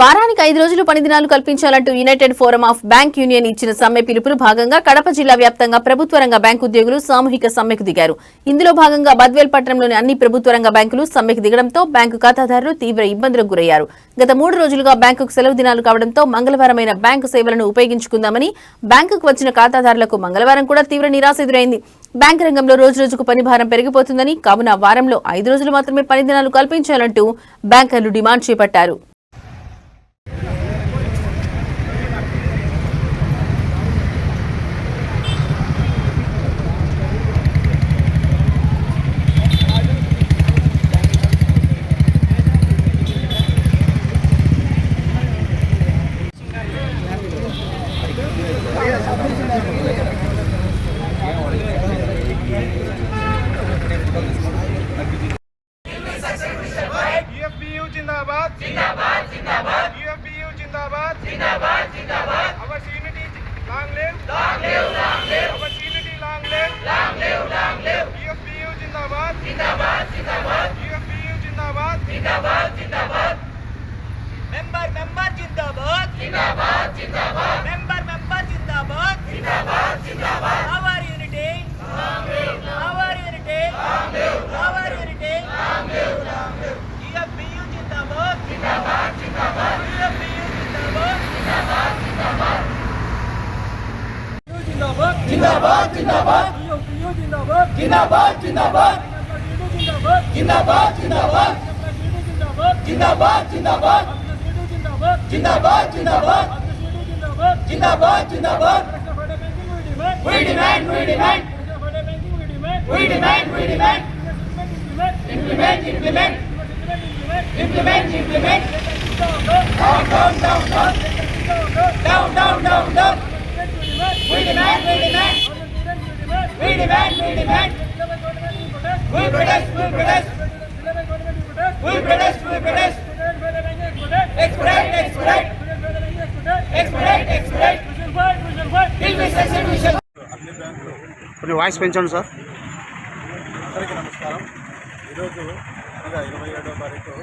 వారానికి 5 రోజులు పని దినాలు కల్పించాలంటూ United Forum of Bank Union ఇచ్చిన సమ్మె పిలుపులో భాగంగా కడప జిల్లా వ్యాప్తంగా ప్రభుత్వ రంగ బ్యాంకు ఉద్యోగులు సామూహిక సమ్మెకు దిగారు. ఇందులో భాగంగా బద్వేల్ పట్టణంలోని అన్ని ప్రభుత్వ రంగ బ్యాంకులు సమ్మెకు దిగడంతో బ్యాంకు ఖాతాదారులు తీవ్ర ఇబ్బందులకు గురయ్యారు. గత 3 రోజులుగా బ్యాంకుకు సెలవు దినాలు కావడంతో మంగళవారమైన బ్యాంకు సేవలను ఉపయోగించుకుందామని బ్యాంకుకు వచ్చిన ఖాతాదారులకు మంగళవారం కూడా తీవ్ర నిరాశ ఎదురైంది. బ్యాంకు రంగంలో రోజురోజుకు పని భారం పెరిగిపోతుందని, కావున వారంలో 5 రోజులు మాత్రమే పని దినాలు కల్పించాలంటూ బ్యాంకర్లు డిమాండ్ చేపట్టారు. UFBU जिंदाबाद जिंदाबाद जिंदाबाद UFBU जिंदाबाद जिंदाबाद जिंदाबाद our unity long live our unity long live UFBU जिंदाबाद जिंदाबाद जिंदाबाद UFBU जिंदाबाद जिंदाबाद जिंदाबाद member जिंदाबाद जिंदाबाद जिंदाबाद member जिंदाबाद जिंदाबाद जिंदाबाद our unity long live our unity long live UFBU जिंदाबाद जिंदाबाद जिंदाबाद UFBU जिंदाबाद जिंदाबाद जिंदाबाद जिंदाबाद जिंदाबाद जिंदाबाद UFBU जिंदाबाद जिंदाबाद जिंदाबाद जिंदाबाद जिंदाबाद जिंदाबाद जिंदाबाद जिंदाबाद जिंदाबाद जिंदाबाद जिंदाबाद we demand implement down we demand we protest expedite కొంచెం వాయిస్ పెంచండి సార్. అందరికీ నమస్కారం. ఈరోజు అనగా 27వ తారీఖు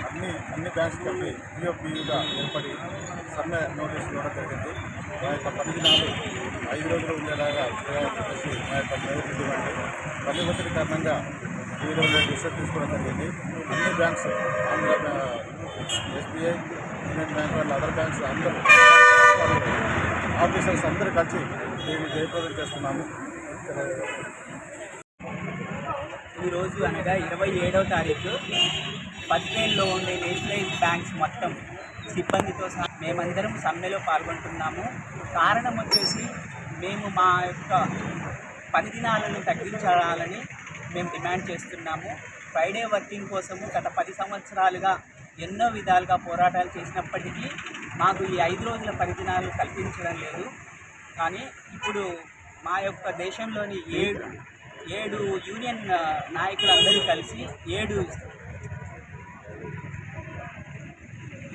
అన్ని బ్యాంక్స్ కలిపి UFBUగా ఏర్పడి సమ్మె నోటీసులు ఇవ్వడం జరిగింది. మా యొక్క 10 దినాలు 5 రోజులు ఉండేలాగా చేయాలని చెప్పేసి మా యొక్క ప్రభుత్వం పని ఒత్తిడి కారణంగా ఈ రోజు డిసిషన్ తీసుకోవడం జరిగింది. అన్ని banks Andhra SBI, union bank వాళ్ళు అదర్ బ్యాంక్స్ అందరూ ఆఫీసర్స్ అందరూ కలిసి దీన్ని జయప్రదం చేస్తున్నాము. ఈరోజు అనగా 27వ తారీఖు బద్వేల్లో ఉండే నేషనలైజ్ బ్యాంక్స్ మొత్తం సిబ్బందితో సహా మేమందరం సమ్మెలో పాల్గొంటున్నాము. కారణం వచ్చేసి మేము మా యొక్క పని దినాలను తగ్గించాలని మేము డిమాండ్ చేస్తున్నాము. ఫ్రైడే వర్కింగ్ కోసము గత 10 సంవత్సరాలుగా ఎన్నో విధాలుగా పోరాటాలు చేసినప్పటికీ మాకు ఈ 5 రోజుల పని దినాలు కల్పించడం లేదు. కానీ ఇప్పుడు మా యొక్క దేశంలోని 7 యూనియన్ నాయకులందరూ కలిసి 7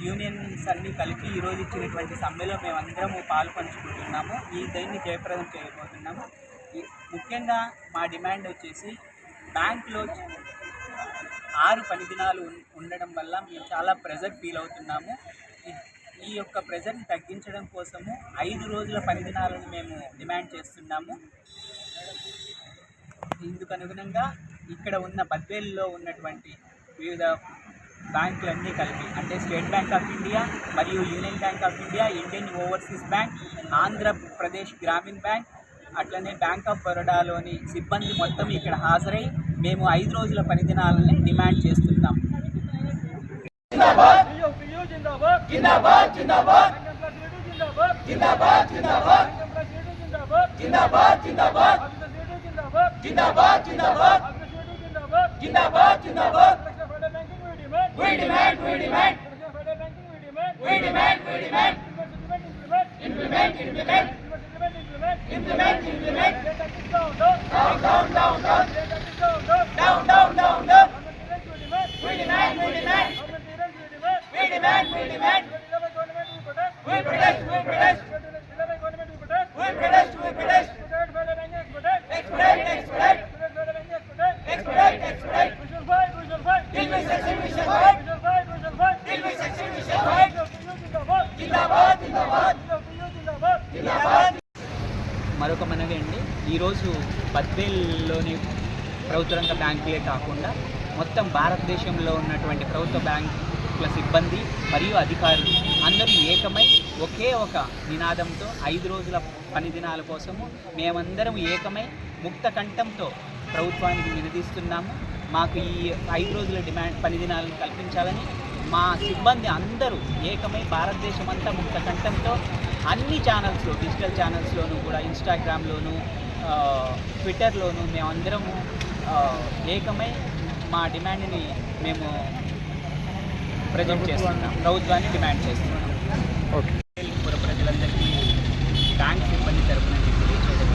యూనియన్స్ అన్నీ కలిపి ఈరోజు ఇచ్చినటువంటి సమ్మెలో మేమందరము పాలు పంచుకుంటున్నాము. దీన్ని జయప్రదం చేయబోతున్నాము. ముఖ్యంగా మా డిమాండ్ వచ్చేసి బ్యాంకులో 6 పని దినాలు ఉండడం వల్ల మేము చాలా ప్రెజర్ ఫీల్ అవుతున్నాము. ఈ యొక్క ప్రెజర్ని తగ్గించడం కోసము 5 రోజుల పని దినాలను మేము డిమాండ్ చేస్తున్నాము. ఇందుకు అనుగుణంగా ఇక్కడ ఉన్న బద్వేల్లో ఉన్నటువంటి వివిధ బ్యాంకులన్నీ కలిపి అంటే స్టేట్ బ్యాంక్ ఆఫ్ ఇండియా మరియు union bank of India, Indian overseas bank, Andhra Pradesh గ్రామీణ బ్యాంక్, అట్లనే బ్యాంక్ ఆఫ్ బరోడాలోని సిబ్బంది మొత్తం ఇక్కడ హాజరై మేము 5 రోజుల పని దినాలని డిమాండ్ చేస్తున్నాం. Expedite. జిందాబాద్ జిందాబాద్ జిందాబాద్. మరొక మనవి అండి, ఈరోజు బద్వేల్లోని ప్రభుత్వ రంగ బ్యాంకులే కాకుండా మొత్తం భారతదేశంలో ఉన్నటువంటి ప్రభుత్వ బ్యాంకుల సిబ్బంది మరియు అధికారులు అందరూ ఏకమై ఒకే ఒక నినాదంతో 5 రోజుల పని దినాల కోసము మేమందరం ఏకమై ముక్త కంఠంతో ప్రభుత్వానికి నిలదీస్తున్నాము. మాకు ఈ 5 రోజుల పని దినాలను కల్పించాలని మా సిబ్బంది అందరూ ఏకమై భారతదేశం అంతా ముక్త కంఠంతో అన్ని ఛానల్స్లో, డిజిటల్ ఛానల్స్లోనూ కూడా, ఇన్స్టాగ్రామ్లోను, ట్విట్టర్లోను మేమందరము ఏకమై మా డిమాండ్ని మేము ప్రజెంట్ చేస్తున్నాం, ప్రభుత్వాన్ని డిమాండ్ చేస్తున్నాం. పుర ప్రజలందరికీ బ్యాంక్ సిబ్బంది తరఫున తెలియజేయడం,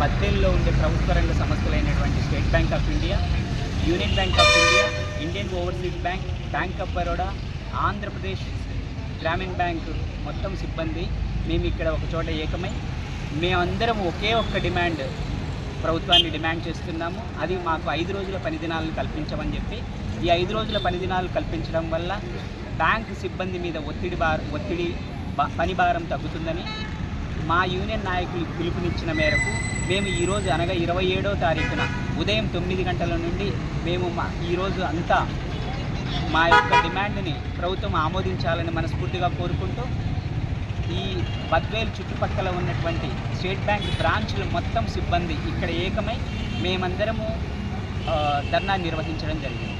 బద్వేల్లో ఉండే ప్రభుత్వ రంగ సంస్థలైనటువంటి state bank of India, union bank of India, Indian overseas bank, bank of Baroda, Andhra Pradesh గ్రామీణ బ్యాంక్ మొత్తం సిబ్బంది మేము ఇక్కడ ఒక చోట ఏకమై మేమందరం ఒకే ఒక్క డిమాండ్ ప్రభుత్వాన్ని డిమాండ్ చేస్తున్నాము. అది మాకు 5 రోజుల పని దినాలను కల్పించమని చెప్పి, ఈ 5 రోజుల పని దినాలు కల్పించడం వల్ల బ్యాంక్ సిబ్బంది మీద పని భారం తగ్గుతుందని మా యూనియన్ నాయకులు పిలుపునిచ్చిన మేరకు మేము ఈరోజు అనగా 27వ తారీఖున ఉదయం 9 గంటల నుండి మేము ఈరోజు అంతా మా యొక్క డిమాండ్ని ప్రభుత్వం ఆమోదించాలని మనస్ఫూర్తిగా కోరుకుంటూ, ఈ బద్వేల్ చుట్టుపక్కల ఉన్నటువంటి స్టేట్ బ్యాంక్ బ్రాంచ్లు మొత్తం సిబ్బంది ఇక్కడ ఏకమై మేమందరము ధర్నా నిర్వహించడం జరిగింది.